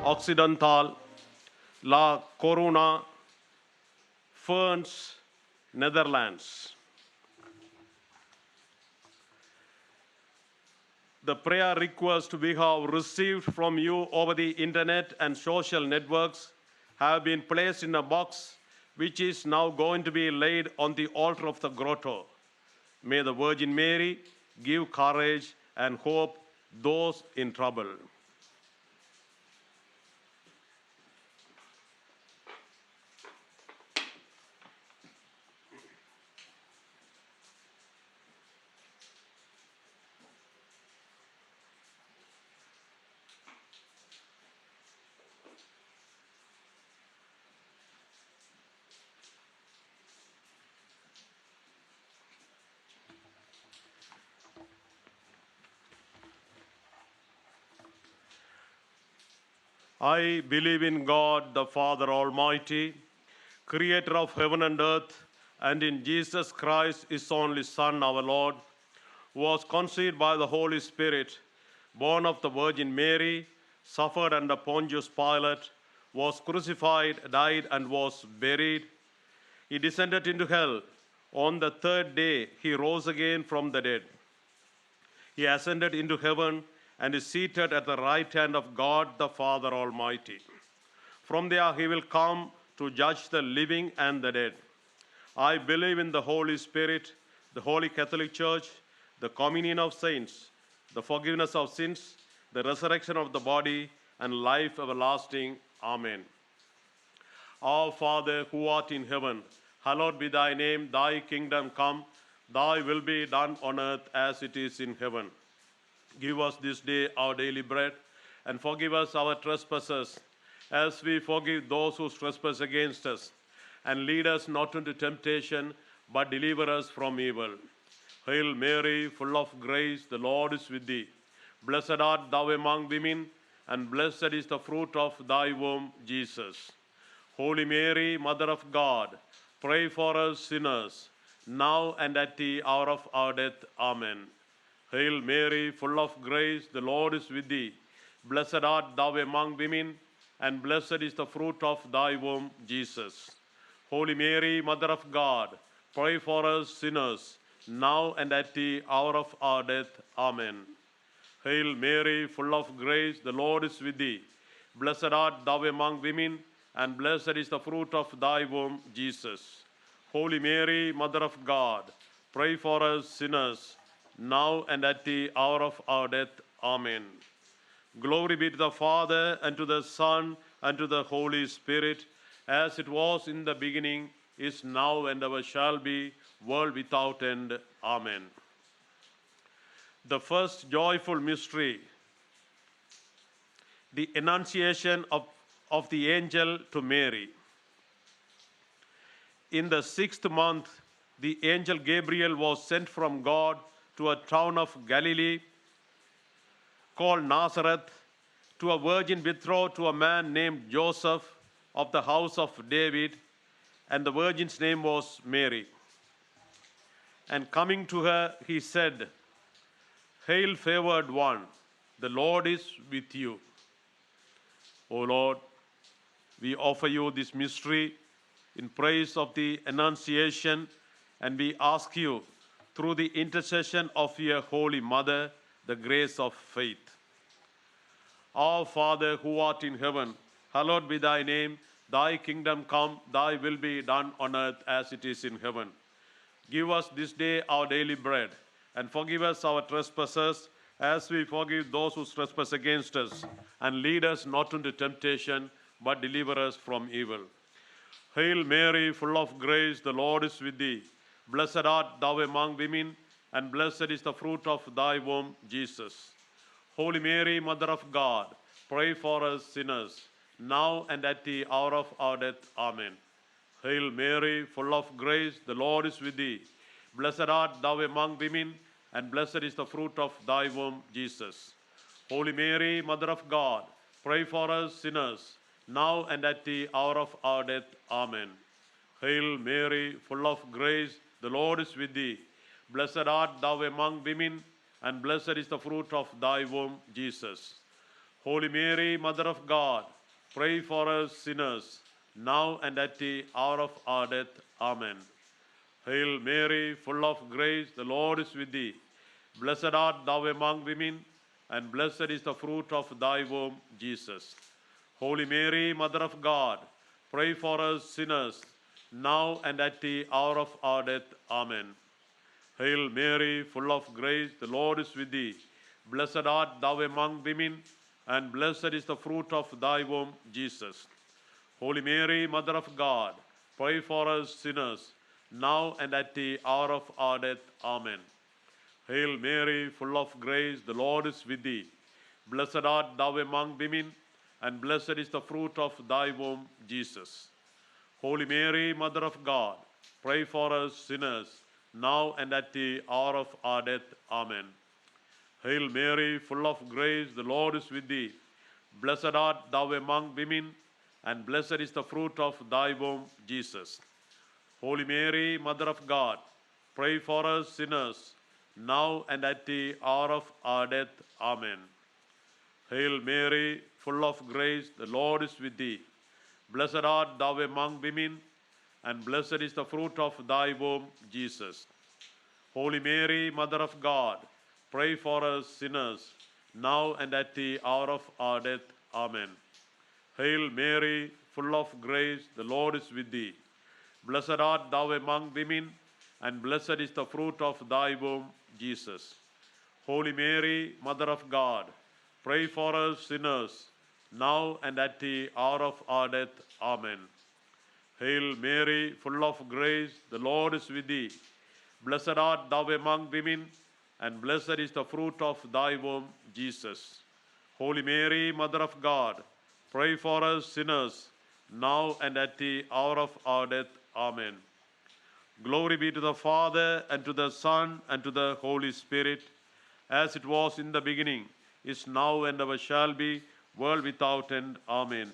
Occidental, La Coruna, Ferns, Netherlands. The prayer requests we have received from you over the internet and social networks have been placed in a box which is now going to be laid on the altar of the grotto. May the Virgin Mary give courage and hope those in trouble. I believe in God, the Father Almighty, creator of heaven and earth, and in Jesus Christ, his only Son, our Lord, who was conceived by the Holy Spirit, born of the Virgin Mary, suffered under Pontius Pilate, was crucified, died, and was buried. He descended into hell. On the third day, he rose again from the dead. He ascended into heaven and is seated at the right hand of God the Father Almighty. From there he will come to judge the living and the dead. I believe in the Holy Spirit, the Holy Catholic Church, the communion of saints, the forgiveness of sins, the resurrection of the body, and life everlasting. Amen. Our Father who art in heaven, hallowed be thy name, thy kingdom come, thy will be done on earth as it is in heaven. Give us this day our daily bread, and forgive us our trespasses, as we forgive those who trespass against us. And lead us not into temptation, but deliver us from evil. Hail Mary, full of grace, the Lord is with thee. Blessed art thou among women, and blessed is the fruit of thy womb, Jesus. Holy Mary, Mother of God, pray for us sinners, now and at the hour of our death. Amen. Hail Mary, full of grace, the Lord is with thee. Blessed art thou among women, and blessed is the fruit of thy womb, Jesus. Holy Mary, Mother of God, pray for us sinners, now and at the hour of our death. Amen. Hail Mary, full of grace, the Lord is with thee. Blessed art thou among women, and blessed is the fruit of thy womb, Jesus. Holy Mary, Mother of God, pray for us sinners, now and at the hour of our death. Amen. Glory be to the Father, and to the Son, and to the Holy Spirit, as it was in the beginning, is now, and ever shall be, world without end. Amen. The first joyful mystery, the Annunciation of the angel to Mary. In the 6th month, the angel Gabriel was sent from God to a town of Galilee called Nazareth, to a virgin betrothed to a man named Joseph of the house of David, and the virgin's name was Mary. And coming to her, he said, Hail, favored one, the Lord is with you. O Lord, we offer you this mystery in praise of the Annunciation, and we ask you, through the intercession of your Holy Mother, the grace of faith. Our Father who art in heaven, hallowed be thy name. Thy kingdom come, thy will be done on earth as it is in heaven. Give us this day our daily bread, and forgive us our trespasses, as we forgive those who trespass against us. And lead us not into temptation, but deliver us from evil. Hail Mary, full of grace, the Lord is with thee. Blessed art thou among women, and blessed is the fruit of thy womb, Jesus. Holy Mary, Mother of God, pray for us sinners, now and at the hour of our death. Amen. Hail Mary, full of grace, the Lord is with thee. Blessed art thou among women, and blessed is the fruit of thy womb, Jesus. Holy Mary, Mother of God, pray for us sinners, now and at the hour of our death. Amen. Hail Mary, full of grace, the Lord is with thee. Blessed art thou among women, and blessed is the fruit of thy womb, Jesus. Holy Mary, Mother of God, pray for us sinners, now and at the hour of our death. Amen. Hail Mary, full of grace, the Lord is with thee. Blessed art thou among women, and blessed is the fruit of thy womb, Jesus. Holy Mary, Mother of God, pray for us sinners, now and at the hour of our death. Amen. Hail Mary, full of grace, the Lord is with thee. Blessed art thou among women, and blessed is the fruit of thy womb, Jesus. Holy Mary, Mother of God, pray for us sinners, now and at the hour of our death. Amen. Hail Mary, full of grace, the Lord is with thee. Blessed art thou among women, and blessed is the fruit of thy womb, Jesus. Holy Mary, Mother of God, pray for us sinners, now and at the hour of our death. Amen. Hail Mary, full of grace, the Lord is with thee. Blessed art thou among women, and blessed is the fruit of thy womb, Jesus. Holy Mary, Mother of God, pray for us sinners, now and at the hour of our death. Amen. Hail Mary, full of grace, the Lord is with thee. Blessed art thou among women, and blessed is the fruit of thy womb, Jesus. Holy Mary, Mother of God, pray for us sinners, now and at the hour of our death. Amen. Hail Mary, full of grace, the Lord is with thee. Blessed art thou among women, and blessed is the fruit of thy womb, Jesus. Holy Mary, Mother of God, pray for us sinners, now and at the hour of our death. Amen. Hail Mary, full of grace, the Lord is with thee. Blessed art thou among women, and blessed is the fruit of thy womb, Jesus. Holy Mary, Mother of God, pray for us sinners, now and at the hour of our death. Amen. Glory be to the Father, and to the Son, and to the Holy Spirit, as it was in the beginning, is now, and ever shall be, world without end. Amen.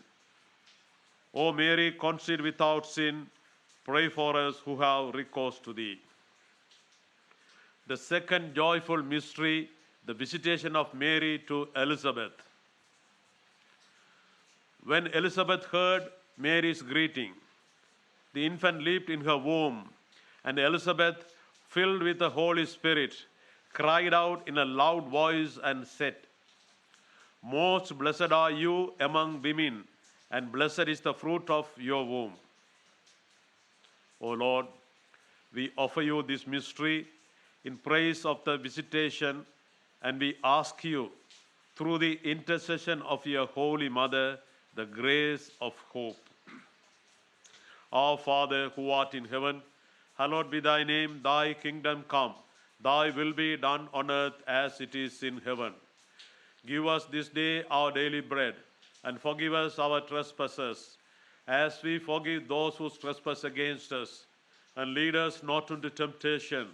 O Mary, conceived without sin, pray for us who have recourse to thee. The second joyful mystery, the visitation of Mary to Elizabeth. When Elizabeth heard Mary's greeting, the infant leaped in her womb, and Elizabeth, filled with the Holy Spirit, cried out in a loud voice and said, Most blessed are you among women, and blessed is the fruit of your womb. O Lord, we offer you this mystery in praise of the visitation, and we ask you, through the intercession of your Holy Mother, the grace of hope. Our Father, who art in heaven, hallowed be thy name, thy kingdom come, thy will be done on earth as it is in heaven. Give us this day our daily bread, and forgive us our trespasses, as we forgive those who trespass against us. And lead us not into temptation,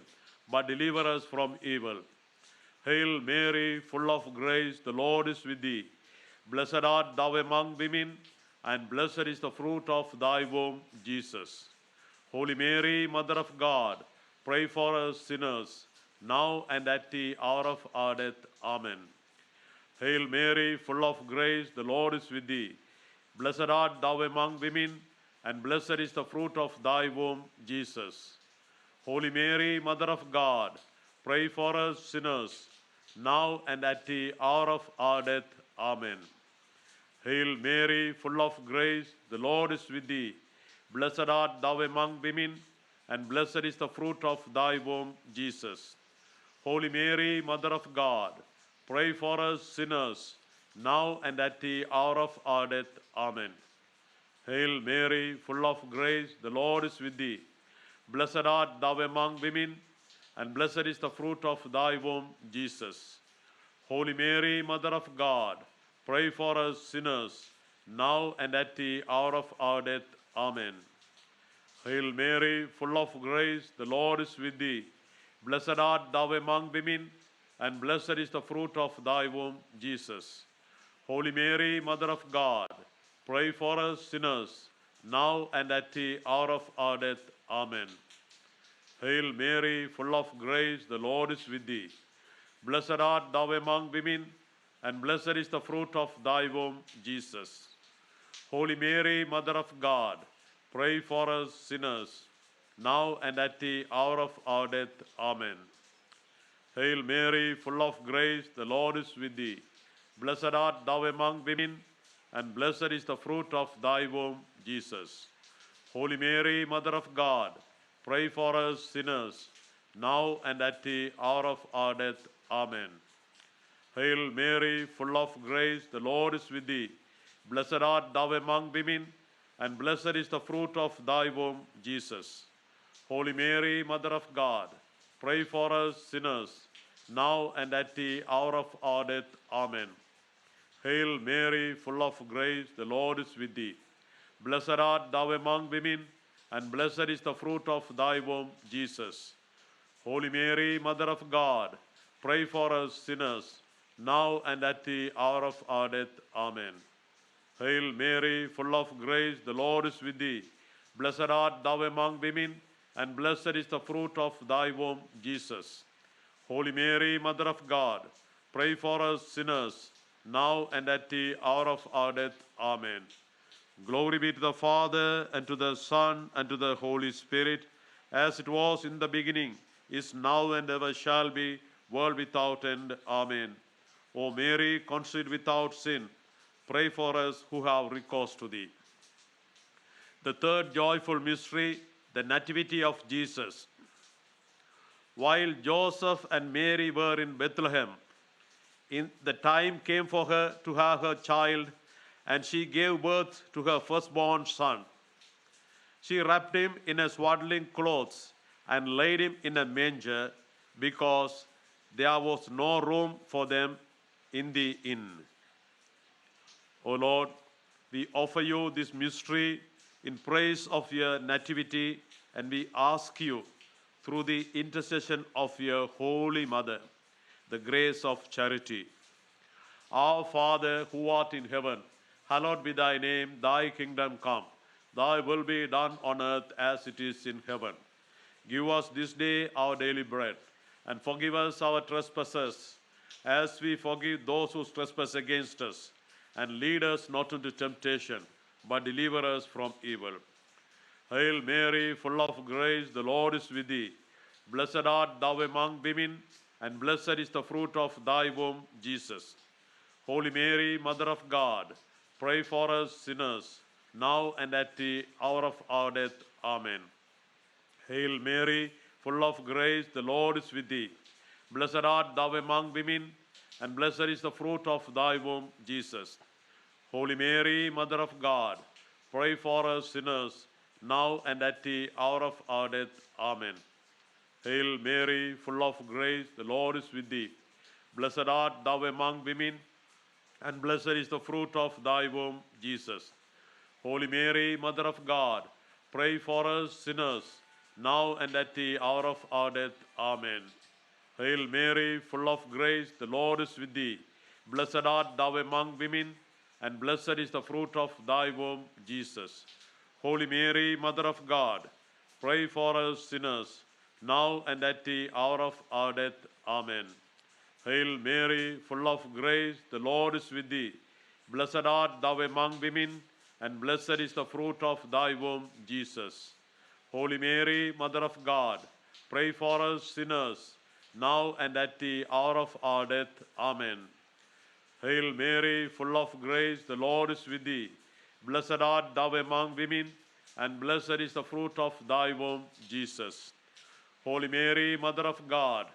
but deliver us from evil. Hail Mary, full of grace, the Lord is with thee. Blessed art thou among women, and blessed is the fruit of thy womb, Jesus. Holy Mary, Mother of God, pray for us sinners, now and at the hour of our death. Amen. Hail Mary, full of grace, the Lord is with thee. Blessed art thou among women, and blessed is the fruit of thy womb, Jesus. Holy Mary, Mother of God, pray for us sinners, now and at the hour of our death. Amen. Hail Mary, full of grace, the Lord is with thee. Blessed art thou among women, and blessed is the fruit of thy womb, Jesus. Holy Mary, Mother of God, pray for us sinners, now and at the hour of our death. Amen. Hail Mary, full of grace, the Lord is with thee. Blessed art thou among women, and blessed is the fruit of thy womb, Jesus. Holy Mary, Mother of God, pray for us sinners, now and at the hour of our death. Amen. Hail Mary, full of grace, the Lord is with thee. Blessed art thou among women, and blessed is the fruit of thy womb, Jesus. Holy Mary, Mother of God, pray for us sinners, now and at the hour of our death. Amen. Hail Mary, full of grace, the Lord is with thee. Blessed art thou among women, and blessed is the fruit of thy womb, Jesus. Holy Mary, Mother of God, pray for us sinners, now and at the hour of our death. Amen. Hail Mary, full of grace, the Lord is with thee. Blessed art thou among women, and blessed is the fruit of thy womb, Jesus. Holy Mary, Mother of God, pray for us sinners, now and at the hour of our death. Amen. Hail Mary, full of grace, the Lord is with thee. Blessed art thou among women, and blessed is the fruit of thy womb, Jesus. Holy Mary, Mother of God, pray for us sinners, now and at the hour of our death. Amen. Hail Mary, full of grace, the Lord is with thee. Blessed art thou among women, and blessed is the fruit of thy womb, Jesus. Holy Mary, Mother of God, pray for us sinners, now and at the hour of our death. Amen. Hail Mary, full of grace, the Lord is with thee. Blessed art thou among women, and blessed is the fruit of thy womb, Jesus. Holy Mary, Mother of God, pray for us sinners, now and at the hour of our death. Amen. Glory be to the Father, and to the Son, and to the Holy Spirit, as it was in the beginning, is now, and ever shall be, world without end. Amen. O Mary, conceived without sin, pray for us who have recourse to thee. The third joyful mystery, the Nativity of Jesus. While Joseph and Mary were in Bethlehem, the time came for her to have her child, and she gave birth to her firstborn son. She wrapped him in a swaddling clothes and laid him in a manger, because there was no room for them in the inn. O Lord, we offer you this mystery in praise of your nativity, and we ask you, through the intercession of your Holy Mother, the grace of charity. Our Father, who art in heaven, hallowed be thy name, thy kingdom come. Thy will be done on earth as it is in heaven. Give us this day our daily bread, and forgive us our trespasses, as we forgive those who trespass against us. And lead us not into temptation, but deliver us from evil. Hail Mary, full of grace, the Lord is with thee. Blessed art thou among women, and blessed is the fruit of thy womb, Jesus. Holy Mary, Mother of God, pray for us sinners, now and at the hour of our death. Amen. Hail Mary, full of grace, the Lord is with thee. Blessed art thou among women, and blessed is the fruit of thy womb, Jesus. Holy Mary, Mother of God, pray for us sinners, now and at the hour of our death. Amen. Hail Mary, full of grace, the Lord is with thee. Blessed art thou among women, and blessed is the fruit of thy womb, Jesus. Holy Mary, Mother of God, pray for us sinners, now and at the hour of our death. Amen. Hail Mary, full of grace, the Lord is with thee. Blessed art thou among women, and blessed is the fruit of thy womb, Jesus. Holy Mary, Mother of God, pray for us sinners, now and at the hour of our death. Amen. Hail Mary, full of grace, the Lord is with thee. Blessed art thou among women, and blessed is the fruit of thy womb, Jesus. Holy Mary, Mother of God, pray for us sinners, now and at the hour of our death. Amen. Hail Mary, full of grace, the Lord is with thee. Blessed art thou among women, and blessed is the fruit of thy womb, Jesus. Holy Mary, Mother of God,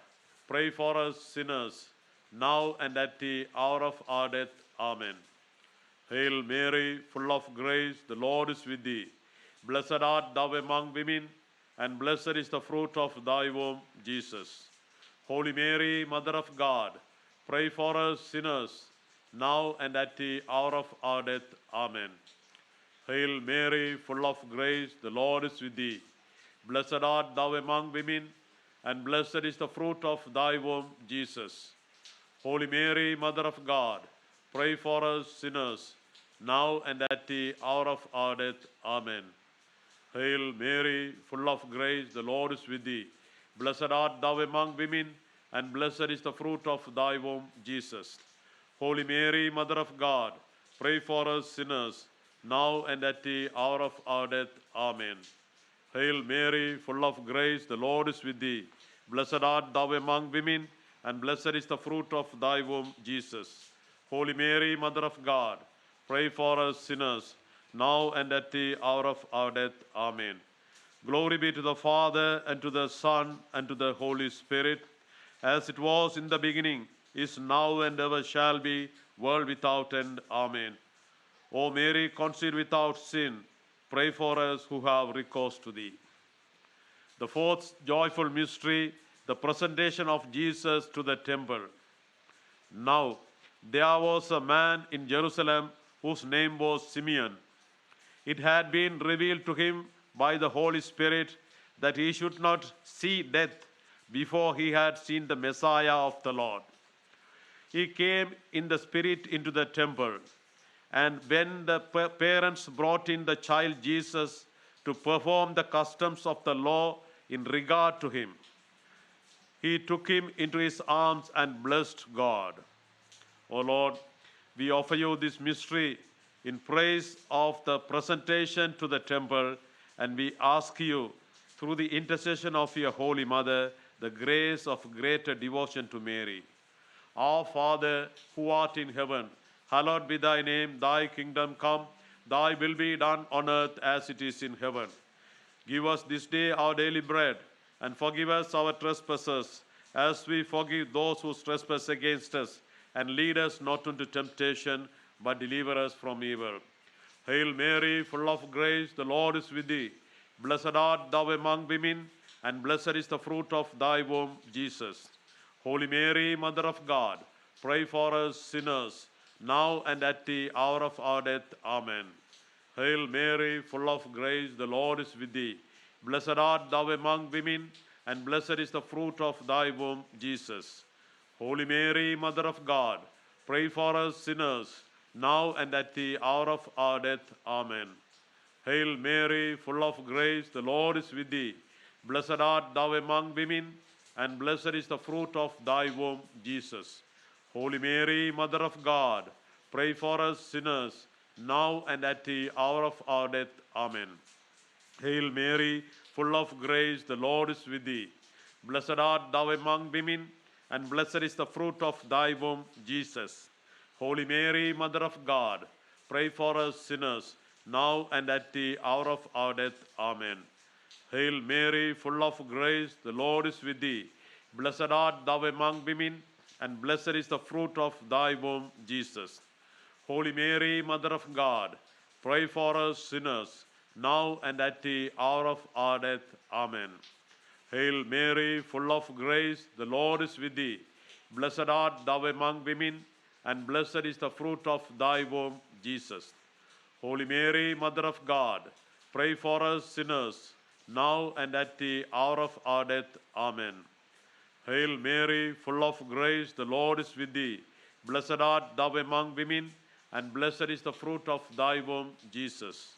pray for us sinners, now and at the hour of our death. Amen. Hail Mary, full of grace, the Lord is with thee. Blessed art thou among women, and blessed is the fruit of thy womb, Jesus. Holy Mary, Mother of God, pray for us sinners, now and at the hour of our death. Amen. Hail Mary, full of grace, the Lord is with thee. Blessed art thou among women, and blessed is the fruit of thy womb, Jesus. Holy Mary, Mother of God, pray for us sinners, now and at the hour of our death. Amen. Hail Mary, full of grace, the Lord is with thee. Blessed art thou among women, and blessed is the fruit of thy womb, Jesus. Holy Mary, Mother of God, pray for us sinners, now and at the hour of our death. Amen. Hail Mary, full of grace, the Lord is with thee. Blessed art thou among women, and blessed is the fruit of thy womb, Jesus. Holy Mary, Mother of God, pray for us sinners, now and at the hour of our death. Amen. Glory be to the Father, and to the Son, and to the Holy Spirit, as it was in the beginning, is now, and ever shall be, world without end. Amen. O Mary, conceived without sin, pray for us who have recourse to thee. The fourth joyful mystery, the presentation of Jesus to the temple. Now, there was a man in Jerusalem whose name was Simeon. It had been revealed to him by the Holy Spirit that he should not see death before he had seen the Messiah of the Lord. He came in the Spirit into the temple, and when the parents brought in the child Jesus to perform the customs of the law in regard to him, he took him into his arms and blessed God. O Lord, we offer you this mystery in praise of the presentation to the temple, and we ask you, through the intercession of your Holy Mother, the grace of greater devotion to Mary. Our Father, who art in heaven, hallowed be thy name, thy kingdom come, thy will be done on earth as it is in heaven. Give us this day our daily bread, and forgive us our trespasses, as we forgive those who trespass against us. And lead us not into temptation, but deliver us from evil. Hail Mary, full of grace, the Lord is with thee. Blessed art thou among women, and blessed is the fruit of thy womb, Jesus. Holy Mary, Mother of God, pray for us sinners, now and at the hour of our death. Amen. Hail Mary, full of grace, the Lord is with thee. Blessed art thou among women, and blessed is the fruit of thy womb, Jesus. Holy Mary, Mother of God, pray for us sinners, now and at the hour of our death. Amen. Hail Mary, full of grace, the Lord is with thee. Blessed art thou among women, and blessed is the fruit of thy womb, Jesus. Holy Mary, Mother of God, pray for us sinners, now and at the hour of our death. Amen. Hail Mary, full of grace, the Lord is with thee. Blessed art thou among women, and blessed is the fruit of thy womb, Jesus. Holy Mary, Mother of God, pray for us sinners, now and at the hour of our death. Amen. Hail Mary, full of grace, the Lord is with thee. Blessed art thou among women, and blessed is the fruit of thy womb, Jesus. Holy Mary, Mother of God, pray for us sinners, now and at the hour of our death. Amen. Hail Mary, full of grace, the Lord is with thee. Blessed art thou among women, and blessed is the fruit of thy womb, Jesus. Holy Mary, Mother of God, pray for us sinners, now and at the hour of our death. Amen. Hail Mary, full of grace, the Lord is with thee. Blessed art thou among women, and blessed is the fruit of thy womb, Jesus.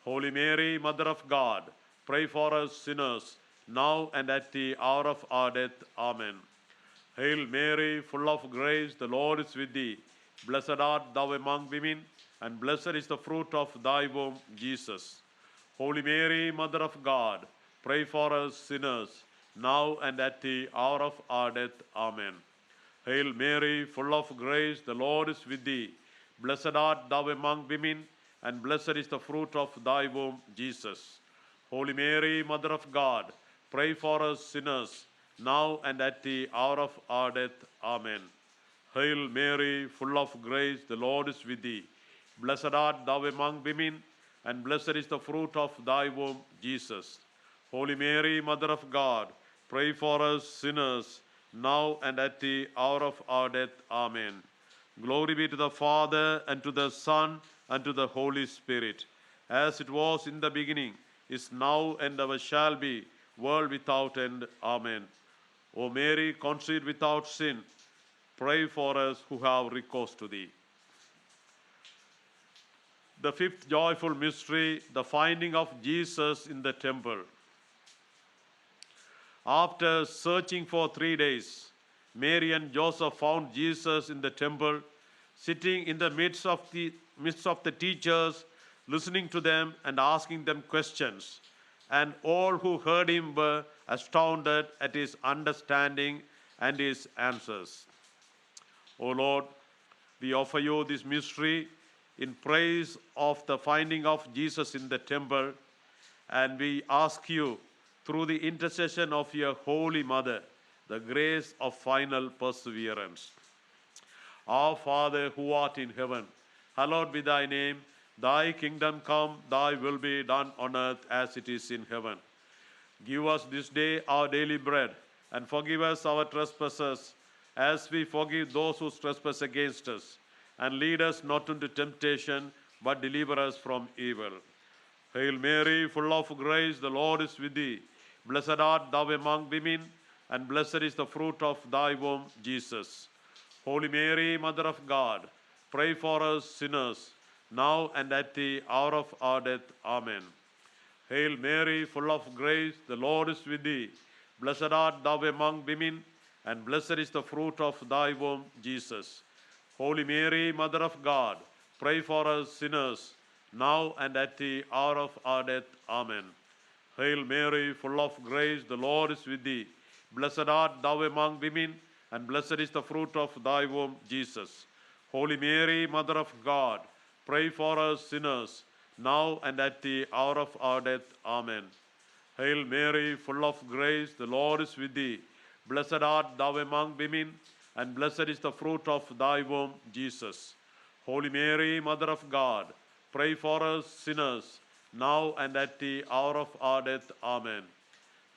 Holy Mary, Mother of God, pray for us sinners, now and at the hour of our death. Amen. Hail Mary, full of grace, the Lord is with thee. Blessed art thou among women, and blessed is the fruit of thy womb, Jesus. Holy Mary, Mother of God, pray for us sinners, now and at the hour of our death. Amen. Hail Mary, full of grace, the Lord is with thee. Blessed art thou among women, and blessed is the fruit of thy womb, Jesus. Holy Mary, Mother of God, pray for us sinners, now and at the hour of our death. Amen. Hail Mary, full of grace, the Lord is with thee. Blessed art thou among women, and blessed is the fruit of thy womb, Jesus. Holy Mary, Mother of God, pray for us sinners, now and at the hour of our death. Amen. Glory be to the Father, and to the Son, and to the Holy Spirit, as it was in the beginning, is now, and ever shall be, world without end. Amen. O Mary, conceived without sin, pray for us who have recourse to thee. The fifth joyful mystery, the finding of Jesus in the temple. After searching for 3 days, Mary and Joseph found Jesus in the temple, sitting in the midst of the teachers, listening to them and asking them questions. And all who heard him were astounded at his understanding and his answers. O Lord, we offer you this mystery in praise of the finding of Jesus in the temple, and we ask you, through the intercession of your Holy Mother, the grace of final perseverance. Our Father who art in heaven, hallowed be thy name. Thy kingdom come, thy will be done on earth as it is in heaven. Give us this day our daily bread, and forgive us our trespasses, as we forgive those who trespass against us. And lead us not into temptation, but deliver us from evil. Hail Mary, full of grace, the Lord is with thee. Blessed art thou among women, and blessed is the fruit of thy womb, Jesus. Holy Mary, Mother of God, pray for us sinners, now and at the hour of our death. Amen. Hail Mary, full of grace, the Lord is with thee. Blessed art thou among women, and blessed is the fruit of thy womb, Jesus. Holy Mary, Mother of God, pray for us sinners, now and at the hour of our death. Amen. Hail Mary, full of grace, the Lord is with thee. Blessed art thou among women, and blessed is the fruit of thy womb, Jesus. Holy Mary, Mother of God, pray for us sinners, now and at the hour of our death. Amen. Hail Mary, full of grace, the Lord is with thee. Blessed art thou among women, and blessed is the fruit of thy womb, Jesus. Holy Mary, Mother of God, pray for us sinners, now and at the hour of our death. Amen.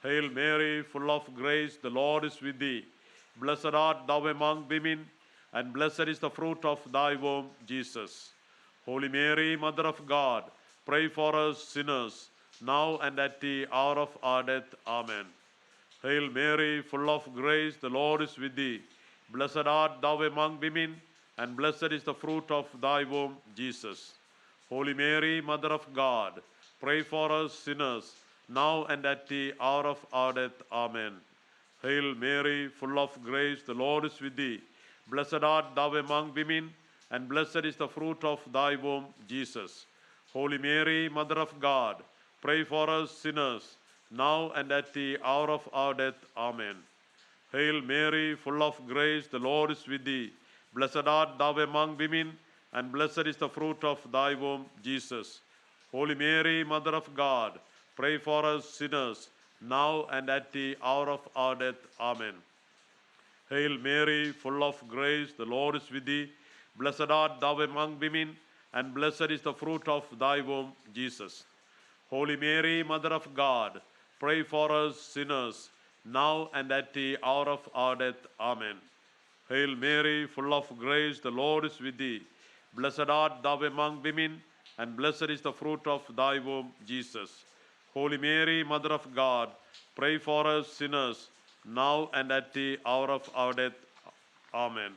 Hail Mary, full of grace, the Lord is with thee. Blessed art thou among women, and blessed is the fruit of thy womb, Jesus. Holy Mary, Mother of God, pray for us sinners, now and at the hour of our death. Amen. Hail Mary, full of grace, the Lord is with thee. Blessed art thou among women, and blessed is the fruit of thy womb, Jesus. Holy Mary, Mother of God, pray for us sinners, now and at the hour of our death. Amen. Hail Mary, full of grace, the Lord is with thee. Blessed art thou among women, and blessed is the fruit of thy womb, Jesus. Holy Mary, Mother of God, pray for us sinners, now and at the hour of our death. Amen. Hail Mary, full of grace, the Lord is with thee. Blessed art thou among women, and blessed is the fruit of thy womb, Jesus. Holy Mary, Mother of God, pray for us sinners, now and at the hour of our death. Amen. Hail Mary, full of grace, the Lord is with thee. Blessed art thou among women, and blessed is the fruit of thy womb, Jesus. Holy Mary, Mother of God, pray for us sinners, now and at the hour of our death. Amen. Hail Mary, full of grace, the Lord is with thee. Blessed art thou among women, and blessed is the fruit of thy womb, Jesus. Holy Mary, Mother of God, pray for us sinners, now and at the hour of our death. Amen.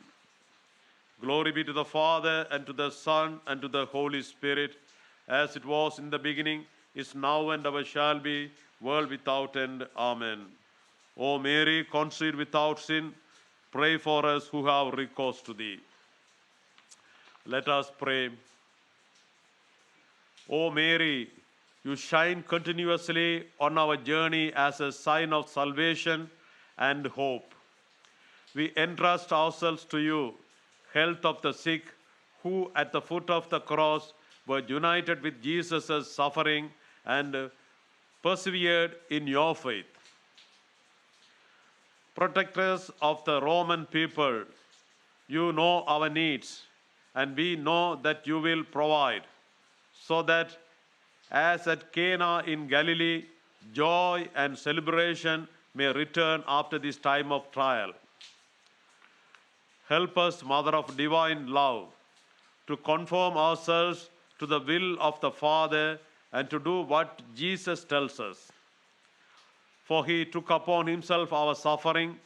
Glory be to the Father, and to the Son, and to the Holy Spirit, as it was in the beginning, is now, and ever shall be, world without end. Amen. O Mary, conceived without sin, pray for us who have recourse to thee. Let us pray. O Mary, you shine continuously on our journey as a sign of salvation and hope. We entrust ourselves to you, health of the sick, who at the foot of the cross were united with Jesus' suffering and persevered in your faith. Protectors of the Roman people, you know our needs, and we know that you will provide, so that as at Cana in Galilee, joy and celebration may return after this time of trial. Help us, Mother of divine love, to conform ourselves to the will of the Father and to do what Jesus tells us. For he took upon himself our suffering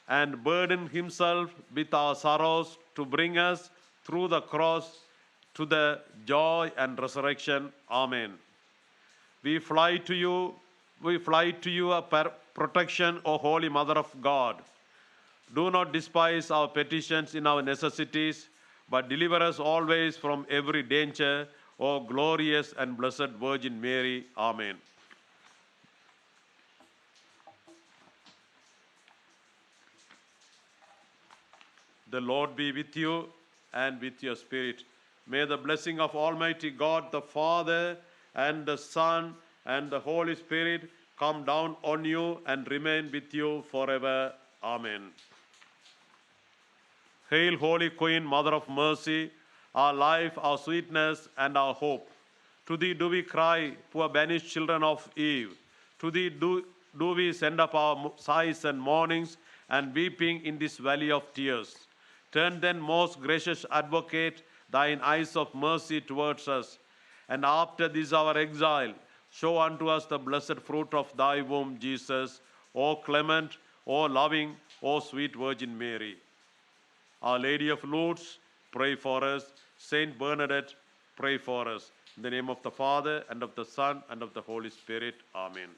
and burdened himself with our sorrows to bring us through the cross to the joy and resurrection. Amen. We fly to you a protection, O Holy Mother of God. Do not despise our petitions in our necessities, but deliver us always from every danger, O glorious and blessed Virgin Mary. Amen. The Lord be with you and with your spirit. May the blessing of Almighty God, the Father, and the Son, and the Holy Spirit come down on you and remain with you forever. Amen. Hail, Holy Queen, Mother of Mercy, our life, our sweetness, and our hope. To thee do we cry, poor banished children of Eve. To thee do we send up our sighs and mournings and weeping in this valley of tears. Turn then, most gracious Advocate, thine eyes of mercy towards us, and after this our exile, show unto us the blessed fruit of thy womb, Jesus. O clement, O loving, O sweet Virgin Mary. Our Lady of Lourdes, pray for us. Saint Bernadette, pray for us. In the name of the Father, and of the Son, and of the Holy Spirit. Amen.